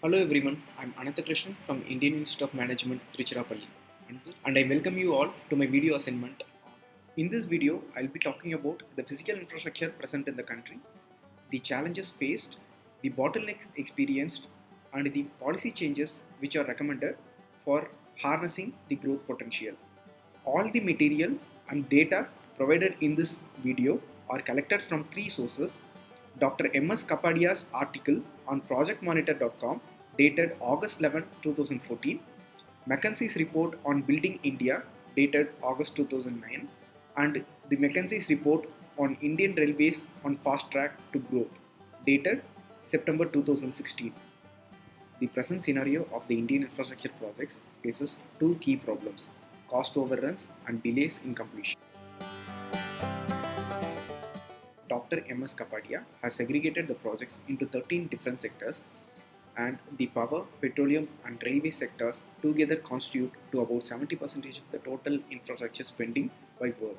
Hello everyone, I'm Ananthakrishnan from Indian Institute of Management Tiruchirappalli and I welcome you all to my video assignment. In this video, I'll be talking about the physical infrastructure present in the country, the challenges faced, the bottlenecks experienced and the policy changes which are recommended for harnessing the growth potential. All the material and data provided in this video are collected from three sources: Dr. M.S. Kapadia's article on projectmonitor.com dated August 11, 2014, McKinsey's report on Building India dated August 2009, and the McKinsey's report on Indian Railways on Fast Track to Growth dated September 2016. The present scenario of the Indian infrastructure projects faces two key problems: cost overruns and delays in completion. Dr. M.S. Kapadia has segregated the projects into 13 different sectors, and the power, petroleum and railway sectors together constitute to about 70% of the total infrastructure spending by work.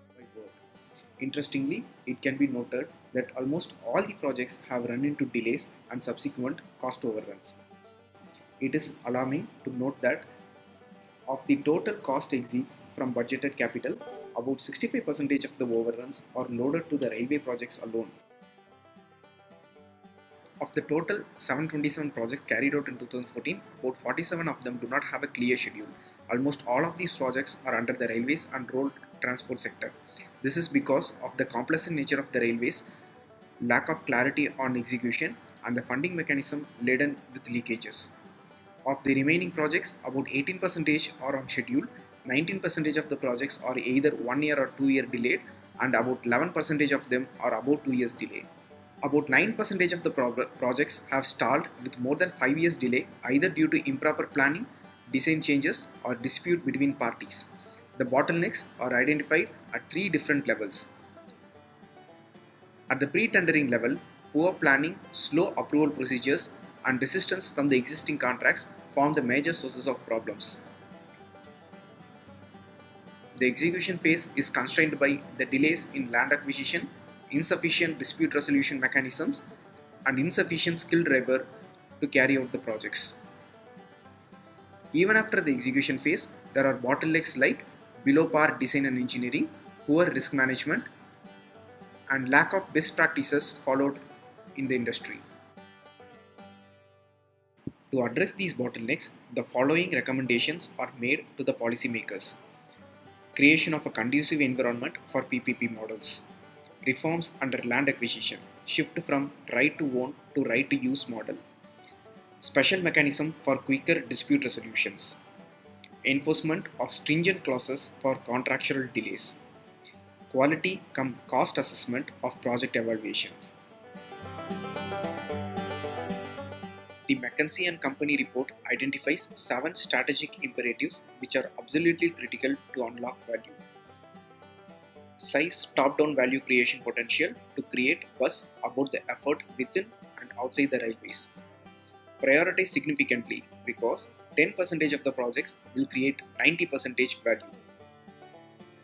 Interestingly, it can be noted that almost all the projects have run into delays and subsequent cost overruns. It is alarming to note that of the total cost exceeds from budgeted capital, about 65% of the overruns are loaded to the railway projects alone. Of the total 727 projects carried out in 2014, about 47 of them do not have a clear schedule. Almost all of these projects are under the railways and road transport sector. This is because of the complex nature of the railways, lack of clarity on execution, and the funding mechanism laden with leakages. Of the remaining projects, about 18% are on schedule, 19% of the projects are either 1 year or 2 year delayed, and about 11% of them are about 2 years delay. About 9% of the projects have stalled with more than 5 years delay, either due to improper planning, design changes, or dispute between parties. The bottlenecks are identified at three different levels. At the pre-tendering level, poor planning, slow approval procedures, and resistance from the existing contracts form the major sources of problems. The execution phase is constrained by the delays in land acquisition, insufficient dispute resolution mechanisms, and insufficient skilled labor to carry out the projects. Even after the execution phase, there are bottlenecks like below par design and engineering, poor risk management, and lack of best practices followed in the industry. To address these bottlenecks, the following recommendations are made to the policymakers: creation of a conducive environment for PPP models, reforms under land acquisition, shift from right to own to right to use model, special mechanism for quicker dispute resolutions, enforcement of stringent clauses for contractual delays, quality cum cost assessment of project evaluations. The McKinsey & Company report identifies 7 strategic imperatives which are absolutely critical to unlock value. Size top-down value creation potential to create buzz about the effort within and outside the railways. Prioritize significantly because 10% of the projects will create 90% value.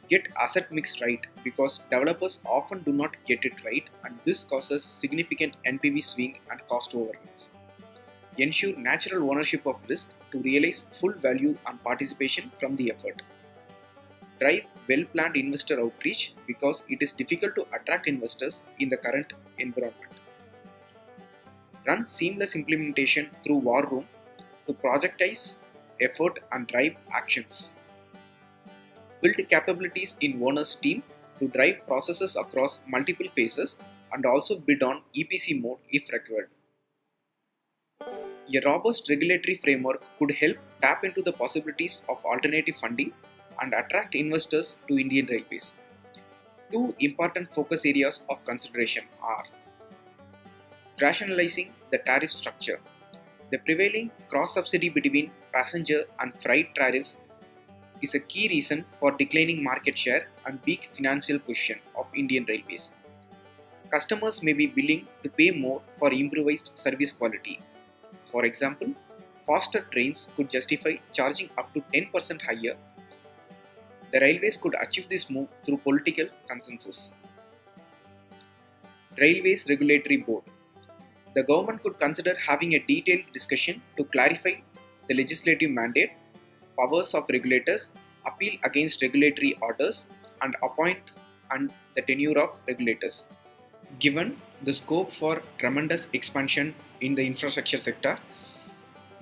Get asset mix right because developers often do not get it right, and this causes significant NPV swing and cost overruns. Ensure natural ownership of risk to realize full value and participation from the effort. Drive well-planned investor outreach because it is difficult to attract investors in the current environment. Run seamless implementation through War Room to projectize effort and drive actions. Build capabilities in owner's team to drive processes across multiple phases and also bid on EPC mode if required. A robust regulatory framework could help tap into the possibilities of alternative funding and attract investors to Indian Railways. Two important focus areas of consideration are rationalizing the tariff structure. The prevailing cross-subsidy between passenger and freight tariff is a key reason for declining market share and weak financial position of Indian Railways. Customers may be willing to pay more for improved service quality. For example, faster trains could justify charging up to 10% higher. The railways could achieve this move through political consensus. Railways Regulatory Board. The government could consider having a detailed discussion to clarify the legislative mandate, powers of regulators, appeal against regulatory orders, and appoint and the tenure of regulators. Given the scope for tremendous expansion in the infrastructure sector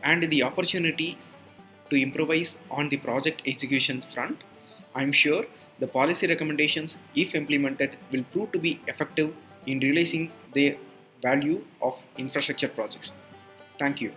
and the opportunities to improvise on the project execution front, I am sure the policy recommendations, if implemented, will prove to be effective in realizing the value of infrastructure projects. Thank you.